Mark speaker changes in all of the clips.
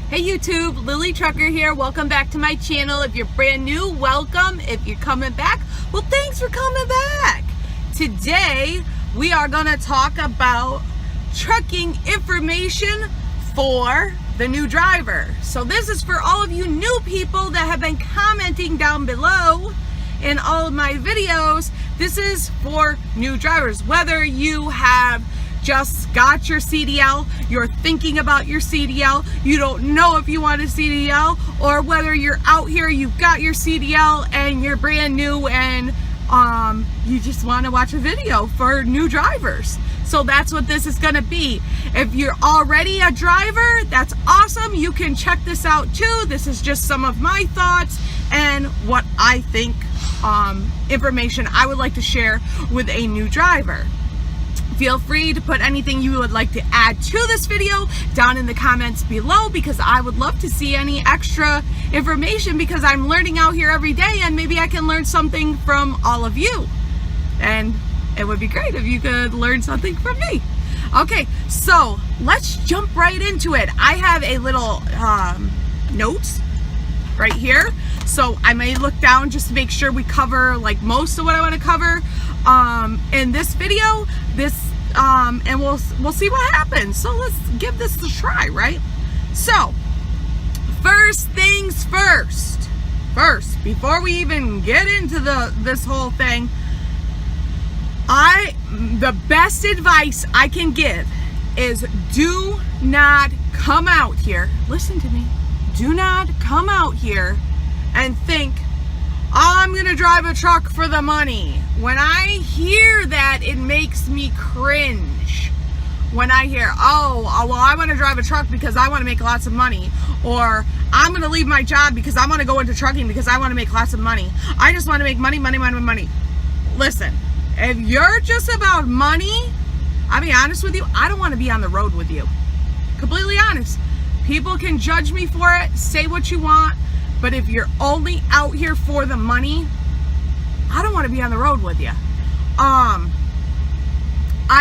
Speaker 1: Hey YouTube, Lilly Trucker here. Welcome back to my channel. If you're brand new, welcome. If you're coming back, well, thanks for coming back. Today, we are going to talk about trucking information for the new driver. So this is for all of you new people that have been commenting down below in all of my videos. This is for new drivers. Whether you have just got your CDL, you're thinking about your CDL, you don't know if you want a CDL, or whether you're out here, you've got your CDL and you're brand new and you just want to watch a video for new drivers. So that's what this is going to be. If you're already a driver, that's awesome. You can check this out too. This is just some of my thoughts and what I think, information I would like to share with a new driver. Feel free to put anything you would like to add to this video down in the comments below, because I would love to see any extra information, because I'm learning out here every day and maybe I can learn something from all of you. And it would be great if you could learn something from me. Okay, so let's jump right into it. I have a little notes right here. So I may look down just to make sure we cover like most of what I want to cover in this video. And we'll see what happens. So let's give this a try, right? So first things first, before we even get into this whole thing, the best advice I can give is do not come out here. Listen to me. Do not come out here and think, I'm gonna drive a truck for the money. When I hear that, it makes me cringe. When I hear, oh, well, I want to drive a truck because I want to make lots of money, or I'm gonna leave my job because I want to go into trucking because I want to make lots of money. I just want to make money, money, money, money. Listen, if you're just about money, I'll be honest with you, I don't want to be on the road with you. Completely honest. People can judge me for it, say what you want, but if you're only out here for the money, I don't want to be on the road with you. I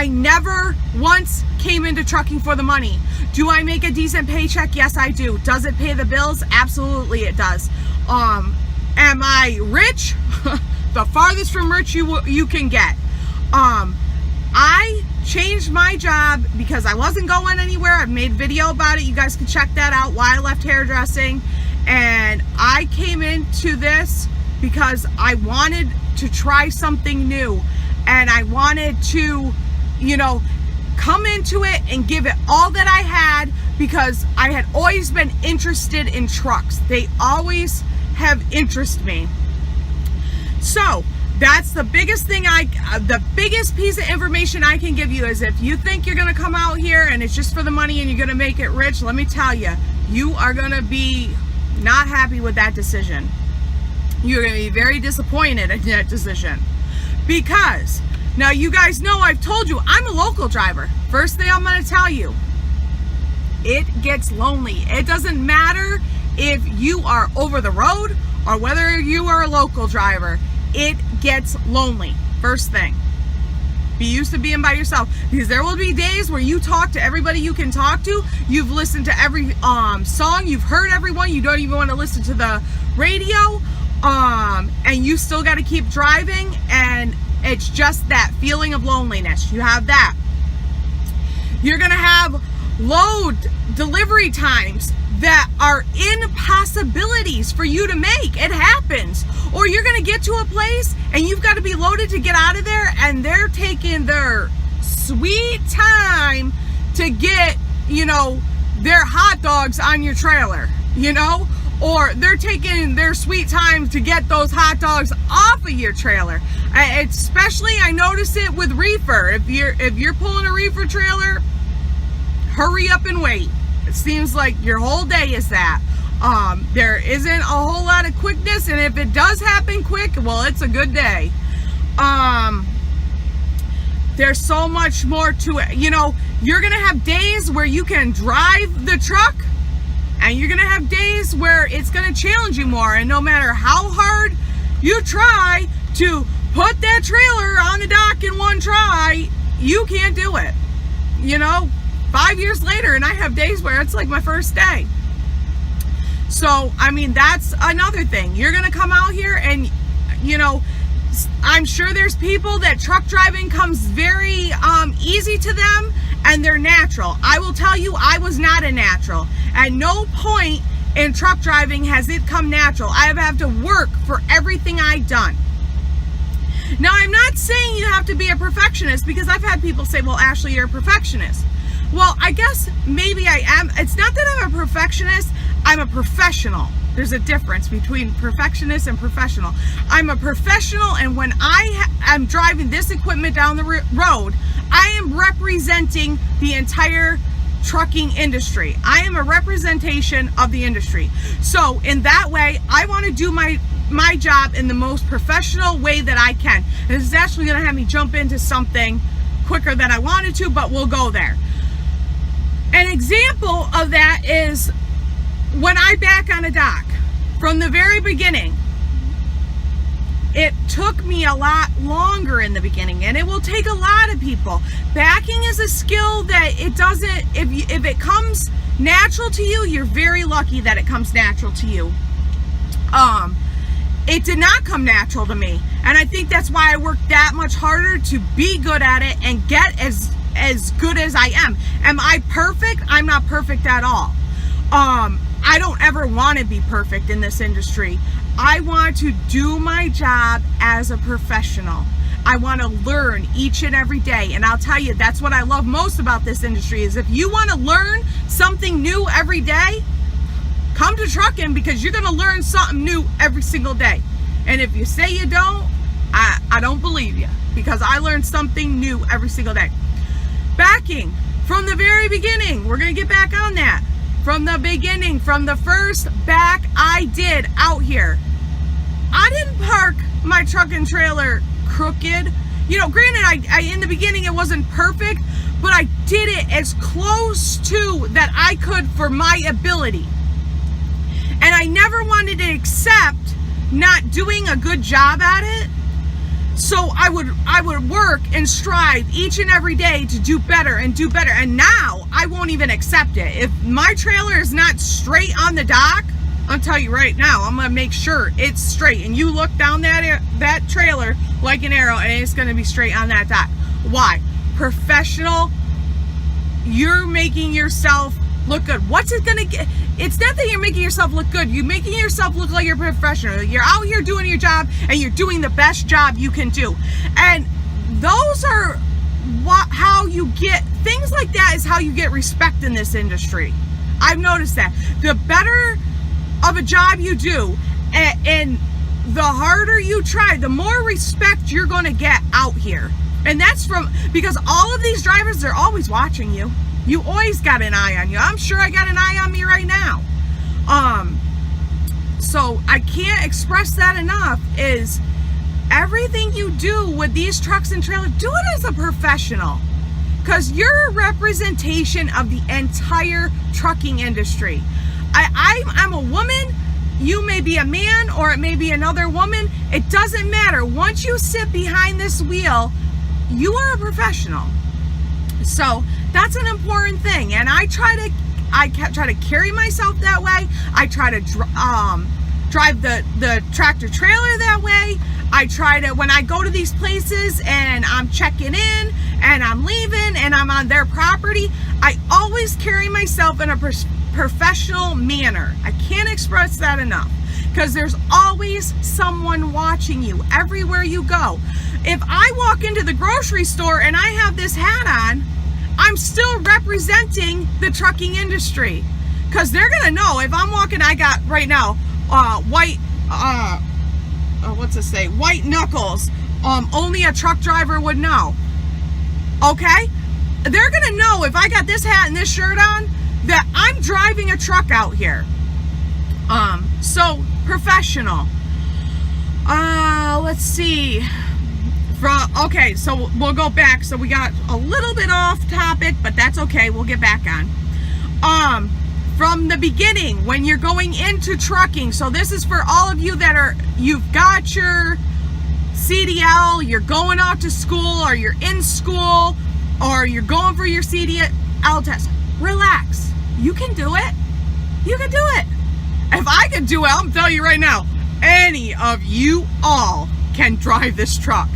Speaker 1: never once came into trucking for the money. Do I make a decent paycheck? Yes, I do. Does it pay the bills? Absolutely it does. Am I rich? The farthest from rich you can get. I changed my job because I wasn't going anywhere. I've made a video about it. You guys can check that out, why I left hairdressing. And I came into this because I wanted to try something new, and I wanted to, come into it and give it all that I had, because I had always been interested in trucks. They always have interested me. So that's the biggest thing the biggest piece of information I can give you is, if you think you're gonna come out here and it's just for the money and you're gonna make it rich, let me tell you, you are gonna be not happy with that decision. You're going to be very disappointed in that decision, because now you guys know I've told you I'm a local driver. First thing I'm going to tell you, it gets lonely. It doesn't matter if you are over the road or whether you are a local driver. It gets lonely. First thing. Be used to being by yourself, because there will be days where you talk to everybody you can talk to. You've listened to every song, you've heard everyone, you don't even want to listen to the radio, and you still got to keep driving, and it's just that feeling of loneliness. You have that. You're gonna have load delivery times that are impossibilities for you to make. It happens. Or you're gonna get to a place and you've got to be loaded to get out of there, and they're taking their sweet time to get, their hot dogs on your trailer, or they're taking their sweet time to get those hot dogs off of your trailer. Especially, I notice it with reefer. If you're pulling a reefer trailer, hurry up and wait. It seems like your whole day is that. There isn't a whole lot of quickness, and if it does happen quick, well, it's a good day. There's so much more to it. You're gonna have days where you can drive the truck, and you're gonna have days where it's gonna challenge you more, and no matter how hard you try to put that trailer on the dock in one try, you can't do it. 5 years later, and I have days where it's like my first day. So, I mean, that's another thing. You're going to come out here and, you know, I'm sure there's people that truck driving comes very easy to them and they're natural. I will tell you, I was not a natural. At no point in truck driving has it come natural. I have had to work for everything I've done. Now, I'm not saying you have to be a perfectionist, because I've had people say, well, Ashley, you're a perfectionist. Well, I guess maybe I am. It's not that I'm a perfectionist, I'm a professional. There's a difference between perfectionist and professional. I'm a professional, and when I am driving this equipment down the road, I am representing the entire trucking industry. I am a representation of the industry. So in that way, I want to do my job in the most professional way that I can. And this is actually going to have me jump into something quicker than I wanted to, but we'll go there. An example of that is when I back on a dock. From the very beginning, it took me a lot longer in the beginning, and it will take a lot of people. Backing is a skill that it doesn't, if it comes natural to you, you're very lucky that it comes natural to you. It did not come natural to me, and I think that's why I worked that much harder to be good at it and get as good as I am. Am I perfect? I'm not perfect at all. I don't ever want to be perfect in this industry. I want to do my job as a professional. I want to learn each and every day. And I'll tell you, that's what I love most about this industry, is if you want to learn something new every day, come to trucking, because you're going to learn something new every single day. And if you say you don't, I don't believe you, because I learned something new every single day. Backing, from the very beginning, we're going to get back on that. From the beginning, from the first back I did out here, I didn't park my truck and trailer crooked. You know, granted, I in the beginning it wasn't perfect, but I did it as close to that I could for my ability. And I never wanted to accept not doing a good job at it. So I would work and strive each and every day to do better and do better. And now I won't even accept it. If my trailer is not straight on the dock, I'll tell you right now, I'm going to make sure it's straight. And you look down that trailer like an arrow, and it's going to be straight on that dock. Why? Professional. You're making yourself look good. What's it going to get? It's not that you're making yourself look good. You're making yourself look like you're a professional. You're out here doing your job, and you're doing the best job you can do. And those are how you get, things like that is how you get respect in this industry. I've noticed that. The better of a job you do, and the harder you try, the more respect you're going to get out here. And that's because all of these drivers, they're always watching you. You always got an eye on you. I'm sure I got an eye on me right now. So I can't express that enough, is everything you do with these trucks and trailers, do it as a professional, because you're a representation of the entire trucking industry. I'm a woman, you may be a man, or it may be another woman. It doesn't matter. Once you sit behind this wheel, you are a professional. So that's an important thing, and I try to carry myself that way. I try to drive the tractor trailer that way. I try to, when I go to these places and I'm checking in and I'm leaving and I'm on their property, I always carry myself in a professional manner. I can't express that enough, because there's always someone watching you everywhere you go. If I walk into the grocery store and I have this hat on, I'm still representing the trucking industry, because they're gonna know if I'm walking. I got right now white white knuckles. Only a truck driver would know. Okay, they're gonna know if I got this hat and this shirt on that I'm driving a truck out here. So professional. Let's see. Okay, so we'll go back. So we got a little bit off topic, but that's okay. We'll get back on. From the beginning, when you're going into trucking, so this is for all of you that you've got your CDL, you're going out to school, or you're in school, or you're going for your CDL test. Relax. You can do it. You can do it. If I could do it, I'm telling you right now, any of you all can drive this truck.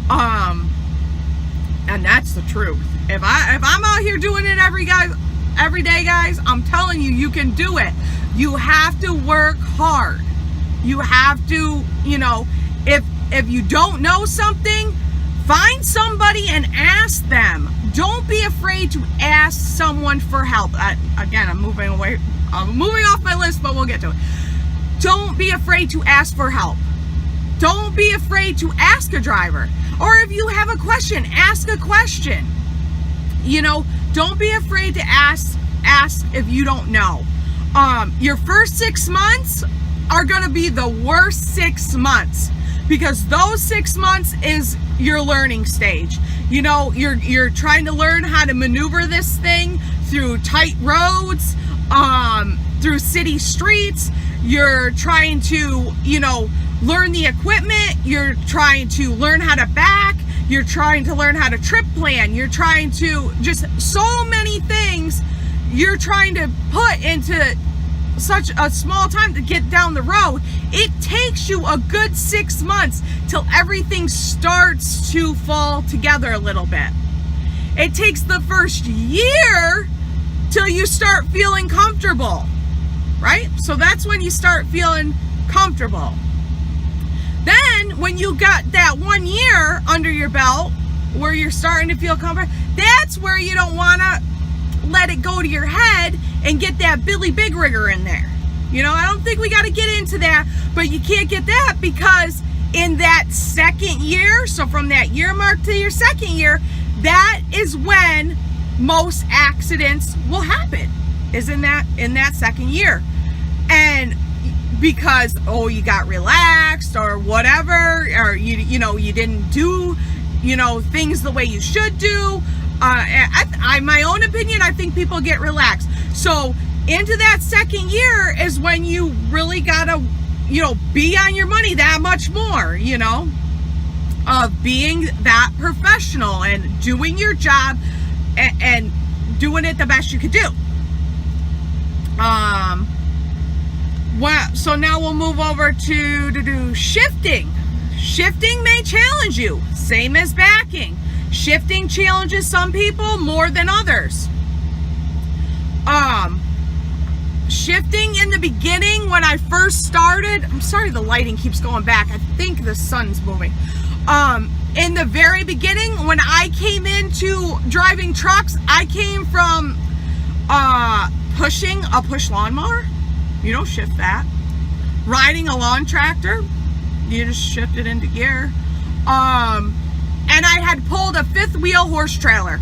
Speaker 1: And that's the truth. If I'm out here doing it every day, guys, I'm telling you, you can do it. You have to work hard. You have to, you know, if you don't know something, find somebody and ask them. Don't be afraid to ask someone for help. Again, I'm moving off my list, but we'll get to it. Don't be afraid to ask for help. Don't be afraid to ask a driver. Or if you have a question, ask a question. You know, don't be afraid to ask if you don't know. Your first 6 months are gonna be the worst 6 months, because those 6 months is your learning stage. You know, you're trying to learn how to maneuver this thing through tight roads, through city streets. You're trying to, you know, learn the equipment. You're trying to learn how to back. You're trying to learn how to trip plan. You're trying to just so many things you're trying to put into such a small time to get down the road. It takes you a good 6 months till everything starts to fall together a little bit. It takes the first year till you start feeling comfortable, right? So that's when you start feeling comfortable. Then when you got that 1 year under your belt where you're starting to feel comfortable, that's where you don't want to let it go to your head and get that Billy Big Rigger in there. You know, I don't think we got to get into that, but you can't get that, because in that second year, so from that year mark to your second year, that is when most accidents will happen, is in that second year. And because, oh, you got relaxed or whatever, or you know, you didn't do, you know, things the way you should do. My own opinion, I think people get relaxed. So into that second year is when you really gotta, you know, be on your money that much more, you know, of being that professional and doing your job and doing it the best you could do. Well, so now we'll move over to do shifting. Shifting may challenge you, same as backing. Shifting challenges some people more than others. Shifting in the beginning, when I first started, I'm sorry the lighting keeps going back. I think the sun's moving. In the very beginning, when I came into driving trucks, I came from pushing a push lawnmower. You don't shift that. Riding a lawn tractor, you just shift it into gear. And I had pulled a fifth wheel horse trailer.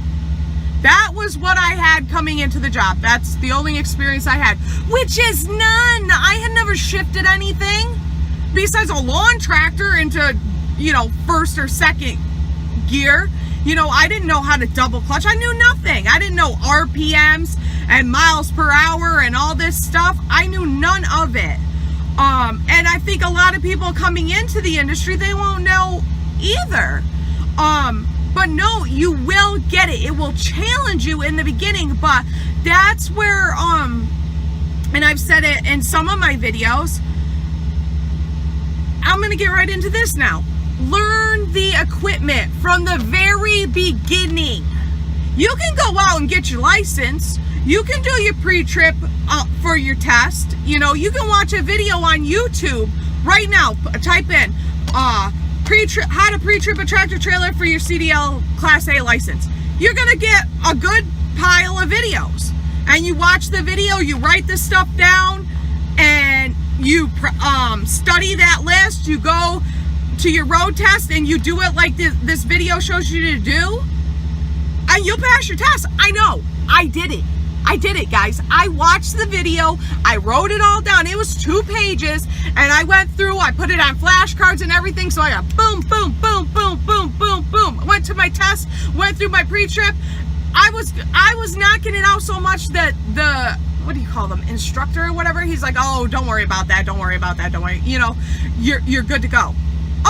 Speaker 1: That was what I had coming into the job. That's the only experience I had, which is none. I had never shifted anything besides a lawn tractor into, you know, first or second gear. You know, I didn't know how to double clutch. I knew nothing. I didn't know RPMs and miles per hour and all this stuff. I knew none of it. And I think a lot of people coming into the industry, they won't know either. But no, you will get it. It will challenge you in the beginning, but that's where, and I've said it in some of my videos, I'm going to get right into this now. Learn the equipment from the very beginning. You can go out and get your license. You can do your pre-trip for your test. You know, you can watch a video on YouTube right now. Type in, how to pre-trip a tractor trailer for your CDL Class A license. You're gonna get a good pile of videos, and you watch the video, you write this stuff down, and you study that list. You go to your road test and you do it like this video shows you to do, and you'll pass your test. I know, I did it. I did it, guys. I watched the video, I wrote it all down. It was 2 pages, and I went through, I put it on flashcards and everything, so I got boom, boom, boom, boom, boom, boom, boom. Went to my test, went through my pre-trip. I was knocking it out so much that the, what do you call them, instructor or whatever, he's like, oh, don't worry about that, don't worry about that, don't worry, you know, you're good to go.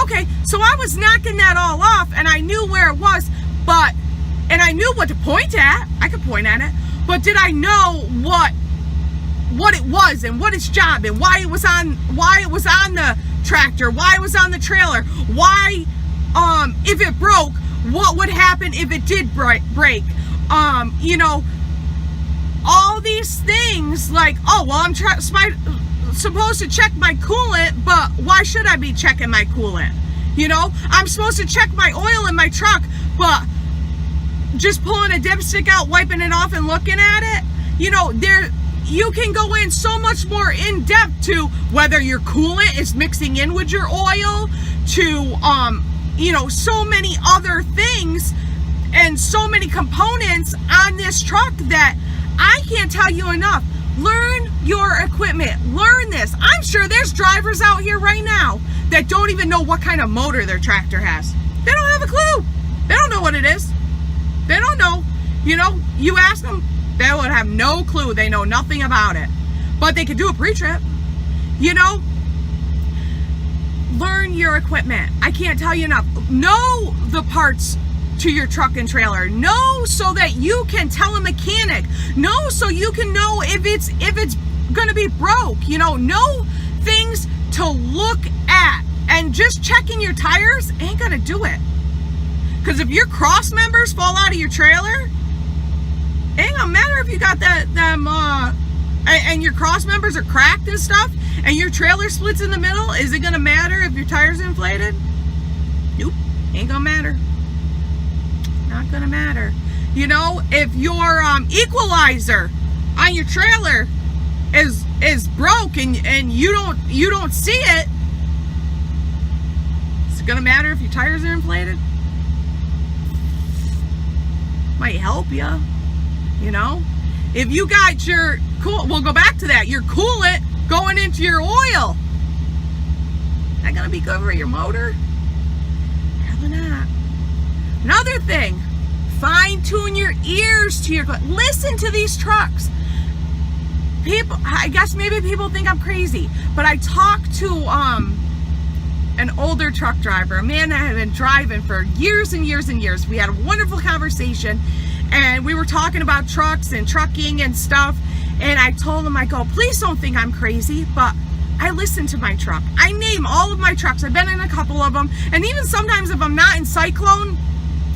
Speaker 1: Okay, so I was knocking that all off, and I knew where it was, and I knew what to point at. I could point at it. But did I know what what it was and what its job and why it was on the tractor, why it was on the trailer, why if it broke, what would happen if it did break. You know, all these things like, oh, well, I'm supposed to check my coolant, but why should I be checking my coolant? You know, I'm supposed to check my oil in my truck, but just pulling a dipstick out, wiping it off and looking at it, you know, you can go in so much more in depth to whether your coolant is mixing in with your oil, to you know, so many other things and so many components on this truck that I can't tell you enough. Learn your equipment. Learn this. I'm sure there's drivers out here right now that don't even know what kind of motor their tractor has. They don't have a clue. They don't know what it is. They don't know. You know, you ask them, they would have no clue. They know nothing about it. But they could do a pre-trip. You know, learn your equipment. I can't tell you enough. Know the parts to your truck and trailer. Know so that you can tell a mechanic. Know so you can know if it's gonna be broke. You know things to look at. And just checking your tires ain't gonna do it. Because if your cross members fall out of your trailer, it ain't gonna matter if you got and your cross members are cracked and stuff, and your trailer splits in the middle. Is it gonna matter if your tire's inflated? Nope, ain't gonna matter. Not gonna matter. You know, if your equalizer on your trailer is broke and you don't see it, is it gonna matter if your tires are inflated? Might help you. You know, if you got your we'll go back to that, your coolant going into your oil, that gonna be good for your motor? Probably not. Another thing, fine tune your ears to your, listen to these trucks. People, I guess maybe people think I'm crazy, but I talked to an older truck driver, a man that had been driving for years and years and years. We had a wonderful conversation, and we were talking about trucks and trucking and stuff. And I told him, I go, please don't think I'm crazy, but I listen to my truck. I name all of my trucks. I've been in a couple of them, and even sometimes if I'm not in Cyclone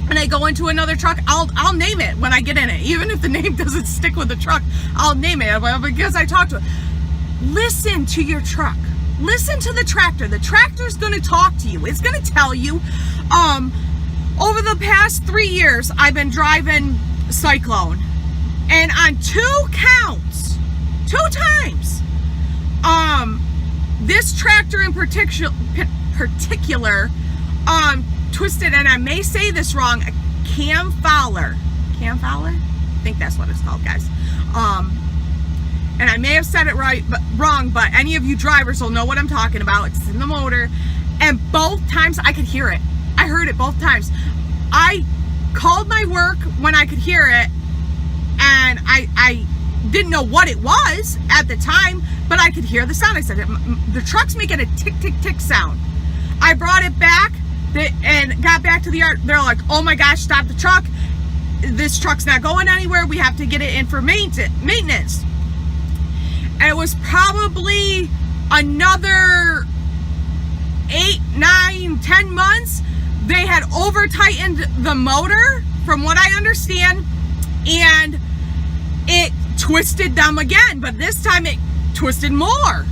Speaker 1: and I go into another truck, I'll name it when I get in it. Even if the name doesn't stick with the truck, I'll name it because I talked to it. Listen to your truck. Listen to the tractor. The tractor's going to talk to you. It's going to tell you. Over the past 3 years, I've been driving Cyclone, and on 2 counts, 2 times, this tractor in particular, twisted, and I may say this wrong, a cam fowler. Cam fowler? I think that's what it's called, guys. And I may have said it wrong, but any of you drivers will know what I'm talking about. It's in the motor, and both times I could hear it. I heard it both times. I called my work when I could hear it, and I didn't know what it was at the time, but I could hear the sound. I said, the truck's making a tick, tick, tick sound. I brought it back and got back to the yard. They're like, oh my gosh, stop the truck. This truck's not going anywhere. We have to get it in for maintenance. And it was probably another 8, 9, 10 months. They had over tightened the motor, from what I understand, and it twisted them again, but this time it twisted more.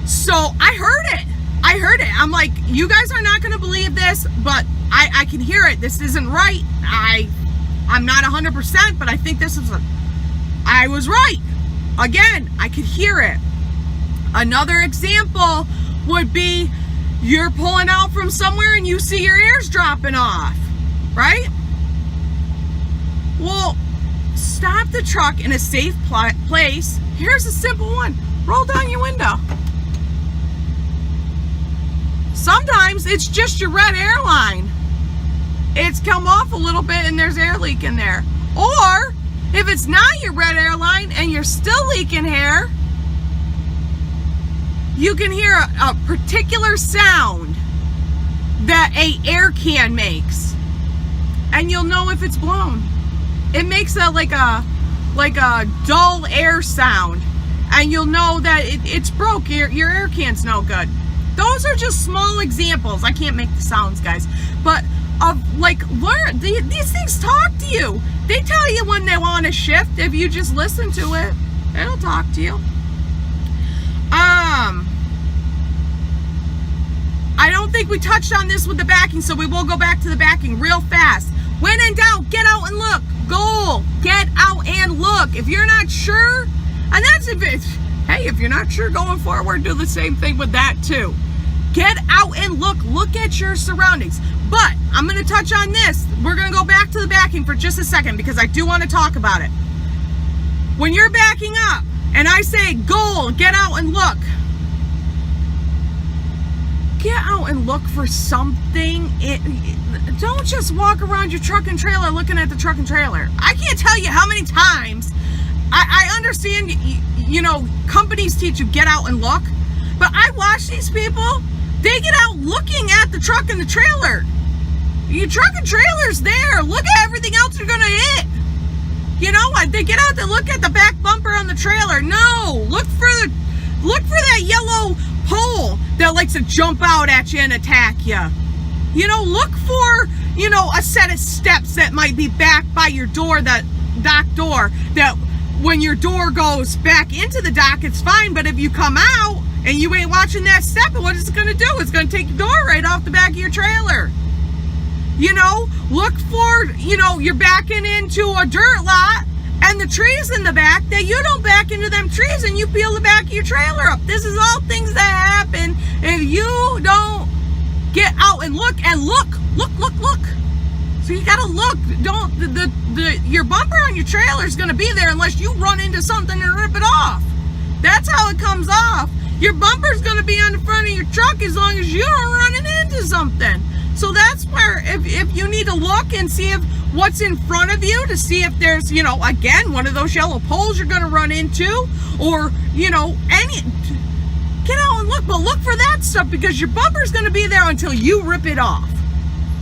Speaker 1: So I heard it. I'm like, you guys are not going to believe this, but I can hear it. This isn't right. I'm not 100%, but I think this is I was right. Again, I could hear it. Another example would be you're pulling out from somewhere and you see your ears dropping off, right? Well, stop the truck in a safe place. Here's a simple one. Roll down your window. Sometimes it's just your red airline. It's come off a little bit and there's air leak in there. Or if it's not your red airline and you're still leaking air, you can hear a particular sound that a air can makes, and you'll know if it's blown. It makes like a dull air sound, and you'll know that it's broke. Your air can's no good. Those are just small examples. I can't make the sounds, guys, but of like, learn. These things talk to you. They tell you when they want to shift. If you just listen to it, it'll talk to you. I don't think we touched on this with the backing, so we will go back to the backing real fast. When in doubt, get out and look. Goal, get out and look. If you're not sure, and that's if you're not sure going forward, do the same thing with that too. Get out and look at your surroundings. But I'm going to touch on this. We're going to go back to the backing for just a second because I do want to talk about it. When you're backing up and I say goal, get out and look. Get out and look for something. Don't just walk around your truck and trailer looking at the truck and trailer. I can't tell you how many times I understand, you know, companies teach you get out and look, but I watch these people. They get out looking at the truck and the trailer. Your truck and trailer's there. Look at everything else you're gonna hit. You know what? They get out to look at the back bumper on the trailer. No, look for that yellow pole that likes to jump out at you and attack you. You know, look for, you know, a set of steps that might be back by your door, that dock door, that when your door goes back into the dock, it's fine. But if you come out and you ain't watching that step, what is it going to do? It's going to take your door right off the back of your trailer. You know, look for, you know, you're backing into a dirt lot and the trees in the back, that you don't back into them trees and you peel the back of your trailer up. This is all things that happen if you don't get out and look. So you gotta look. Don't your bumper on your trailer is gonna be there unless you run into something and rip it off. That's how it comes off. Your bumper's gonna be on the front of your truck as long as you don't run into something. So that's where if you need to look and see if what's in front of you, to see if there's, you know, again, one of those yellow poles you're gonna run into, or, you know, get out and look, but look for that stuff because your bumper's gonna be there until you rip it off.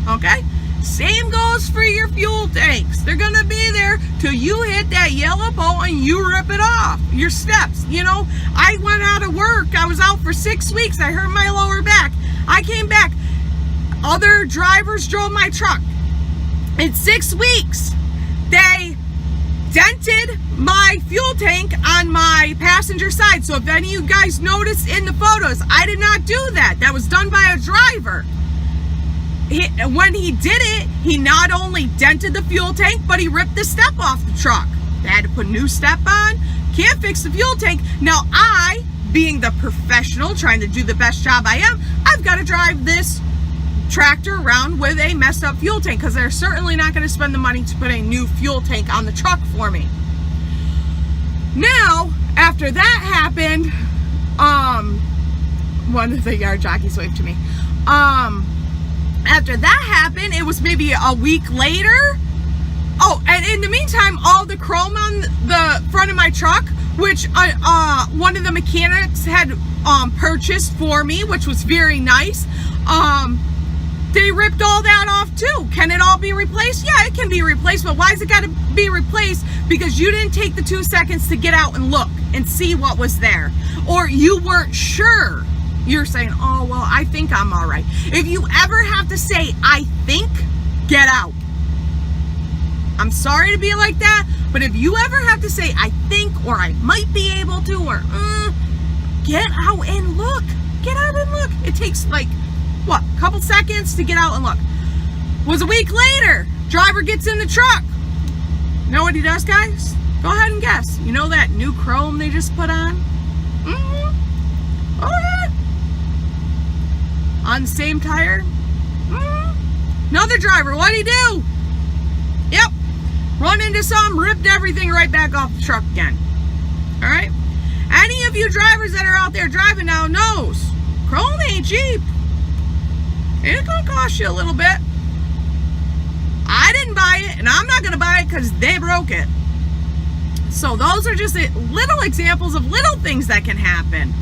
Speaker 1: Okay? Same goes for your fuel tanks. They're gonna be there till you hit that yellow pole and you rip it off. Your steps, you know, I went out of work. I was out for 6 weeks. I hurt my lower back. I came back. Other drivers drove my truck. In 6 weeks, they dented my fuel tank on my passenger side. So if any of you guys noticed in the photos, I did not do that. That was done by a driver. When he did it, he not only dented the fuel tank, but he ripped the step off the truck. They had to put a new step on. Can't fix the fuel tank. Now I, being the professional, trying to do the best job I am, I've got to drive this tractor around with a messed up fuel tank because they're certainly not going to spend the money to put a new fuel tank on the truck for me. Now, after that happened, one of the yard jockeys waved to me. After that happened, it was maybe a week later. Oh, and in the meantime, all the chrome on the front of my truck, which one of the mechanics had purchased for me, which was very nice, they ripped all that off too. Can it all be replaced? Yeah, it can be replaced, but why's it got to be replaced? Because you didn't take the 2 seconds to get out and look and see what was there, or you weren't sure. You're saying, oh, well, I think I'm all right. If you ever have to say, I think, get out. I'm sorry to be like that, but if you ever have to say, I think, or I might be able to, or get out and look. Get out and look. It takes like, what, a couple seconds to get out and look. Was a week later, driver gets in the truck. You know what he does, guys? Go ahead and guess. You know that new chrome they just put on? Oh, yeah. On the same tire? Another driver, what'd he do? Yep. Run into some, ripped everything right back off the truck again. Alright? Any of you drivers that are out there driving now knows chrome ain't cheap. It's gonna cost you a little bit. I didn't buy it, and I'm not gonna buy it because they broke it. So those are just little examples of little things that can happen.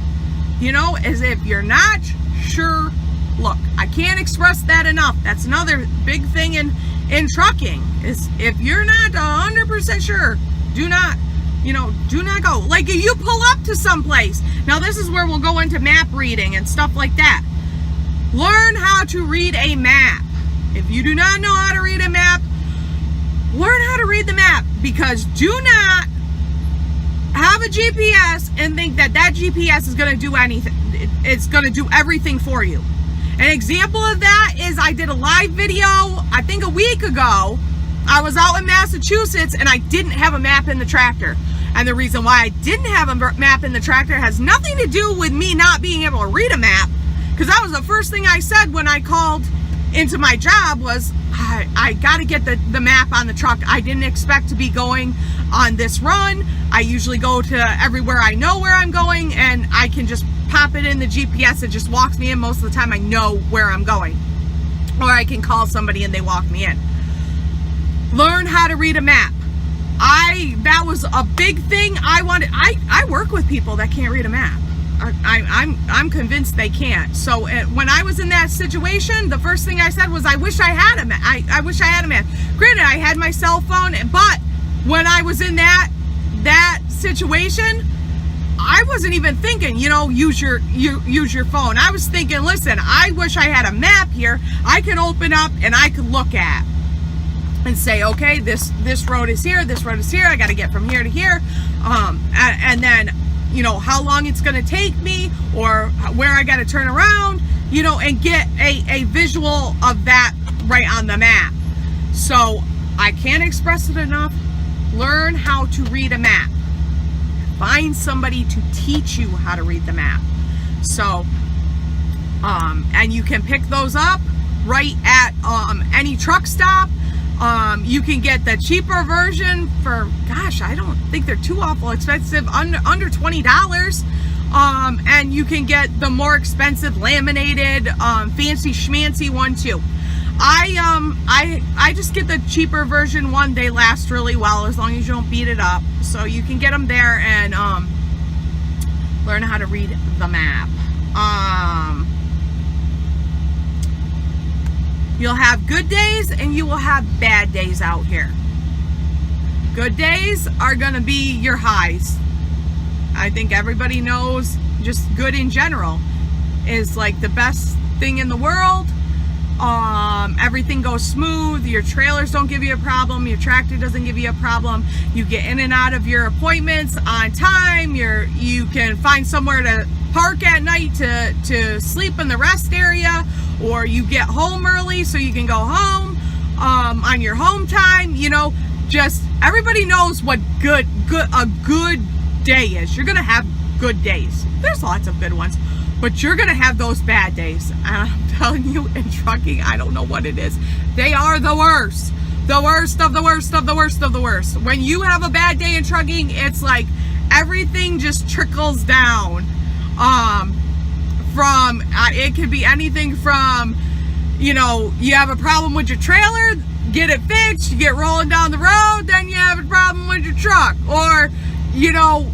Speaker 1: You know, as if you're not sure, look. I can't express that enough. That's another big thing in trucking, is if you're not 100% sure, do not You know, do not go. Like, if you pull up to someplace, now this is where we'll go into map reading and stuff like that. Learn how to read a map. If you do not know how to read a map, learn how to read the map, because do not have a GPS and think that that GPS is going to do anything. It's going to do everything for you. An example of that is I did a live video, I think a week ago. I was out in Massachusetts and I didn't have a map in the tractor. And the reason why I didn't have a map in the tractor has nothing to do with me not being able to read a map, because that was the first thing I said when I called into my job was, I got to get the map on the truck. I didn't expect to be going on this run. I usually go to everywhere I know where I'm going, and I can just pop it in the GPS. It just walks me in. Most of the time I know where I'm going. Or I can call somebody and they walk me in. Learn how to read a map. That was a big thing I work with people that can't read a map. I'm convinced they can't. So when I was in that situation, the first thing I said was, I wish I had a map. I wish I had a map. Granted, I had my cell phone, but when I was in that situation, I wasn't even thinking, you know, use your phone. I was thinking, listen, I wish I had a map here I can open up and I could look at and say, okay, this road is here, this road is here, I got to get from here to here, and then, you know, how long it's going to take me, or where I got to turn around, you know, and get a visual of that right on the map. So I can't express it enough. Learn how to read a map. Find somebody to teach you how to read the map. So, and you can pick those up right at any truck stop. You can get the cheaper version for, gosh, I don't think they're too awful expensive, under $20. And you can get the more expensive laminated, fancy schmancy one too. I just get the cheaper version one. They last really well as long as you don't beat it up. So you can get them there and learn how to read the map. You'll have good days and you will have bad days out here. Good days are going to be your highs. I think everybody knows just good in general is like the best thing in the world. Everything goes smooth. Your trailers don't give you a problem. Your tractor doesn't give you a problem. You get in and out of your appointments on time. You can find somewhere to park at night to sleep in the rest area, or you get home early so you can go home on your home time. You know, just everybody knows what a good day is. You're gonna have good days. There's lots of good ones, but you're gonna have those bad days. And I'm telling you, in trucking, I don't know what it is. They are the worst. The worst of the worst of the worst of the worst. When you have a bad day in trucking, it's like everything just trickles down. It could be anything from, you know, you have a problem with your trailer, get it fixed, you get rolling down the road, then you have a problem with your truck. Or, you know,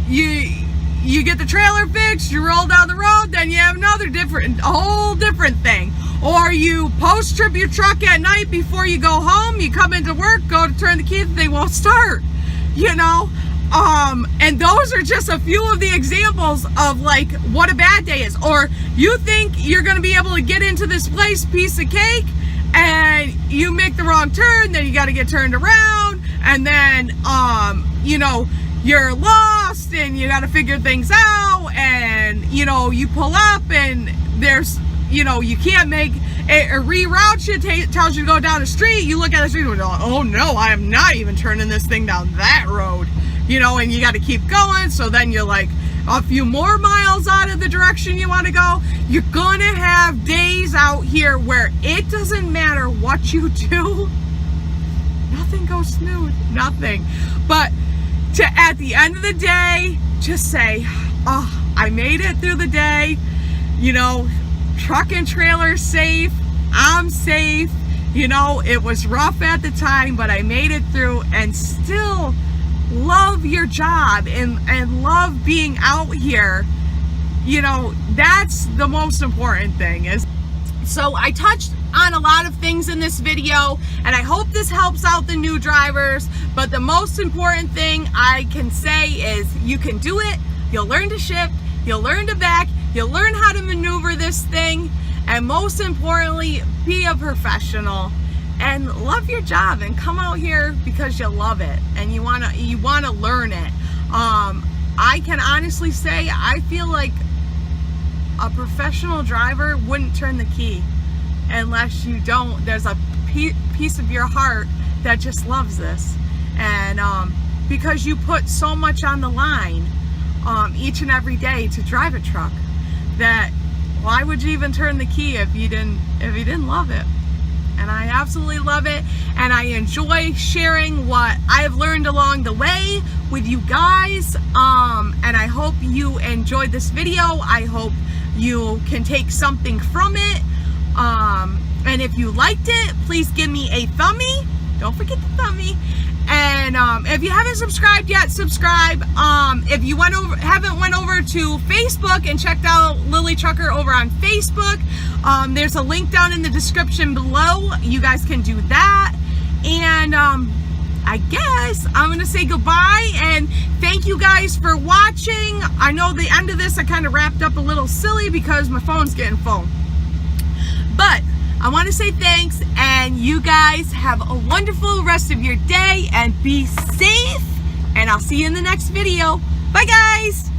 Speaker 1: you get the trailer fixed, you roll down the road, then you have a whole different thing. Or you post-trip your truck at night before you go home, you come into work, go to turn the key, they won't start, you know. And those are just a few of the examples of like what a bad day is. Or you think you're going to be able to get into this place, piece of cake, and you make the wrong turn, then you got to get turned around, and then, you know, you're lost and you got to figure things out, and, you know, you pull up and there's, you know, you can't make a reroute you, tells you to go down the street. You look at the street and go, oh no, I am not even turning this thing down that road. You know, and you got to keep going. So then you're like a few more miles out of the direction you want to go. You're going to have days out here where it doesn't matter what you do. Nothing goes smooth. Nothing. But at the end of the day, just say, oh, I made it through the day. You know, truck and trailer safe. I'm safe. You know, it was rough at the time, but I made it through, and still love your job and love being out here. You know, that's the most important thing. Is so I touched on a lot of things in this video, and I hope this helps out the new drivers, but the most important thing I can say is you can do it. You'll learn to shift, you'll learn to back, you'll learn how to maneuver this thing, and most importantly, be a professional and love your job and come out here because you love it and you wanna learn it. I can honestly say I feel like a professional driver wouldn't turn the key unless you don't. There's a piece of your heart that just loves this, and because you put so much on the line each and every day to drive a truck, that why would you even turn the key if you didn't love it? And I absolutely love it, and I enjoy sharing what I've learned along the way with you guys, and I hope you enjoyed this video. I hope you can take something from it, and if you liked it, please give me a thumbie. Don't forget the thumbie. And if you haven't subscribed yet, subscribe. If you haven't went over to Facebook and checked out Lilly Trucker over on Facebook, there's a link down in the description below. You guys can do that. And I guess I'm gonna say goodbye and thank you guys for watching. I know the end of this I kind of wrapped up a little silly because my phone's getting full, but I want to say thanks, and you guys have a wonderful rest of your day and be safe, and I'll see you in the next video. Bye guys.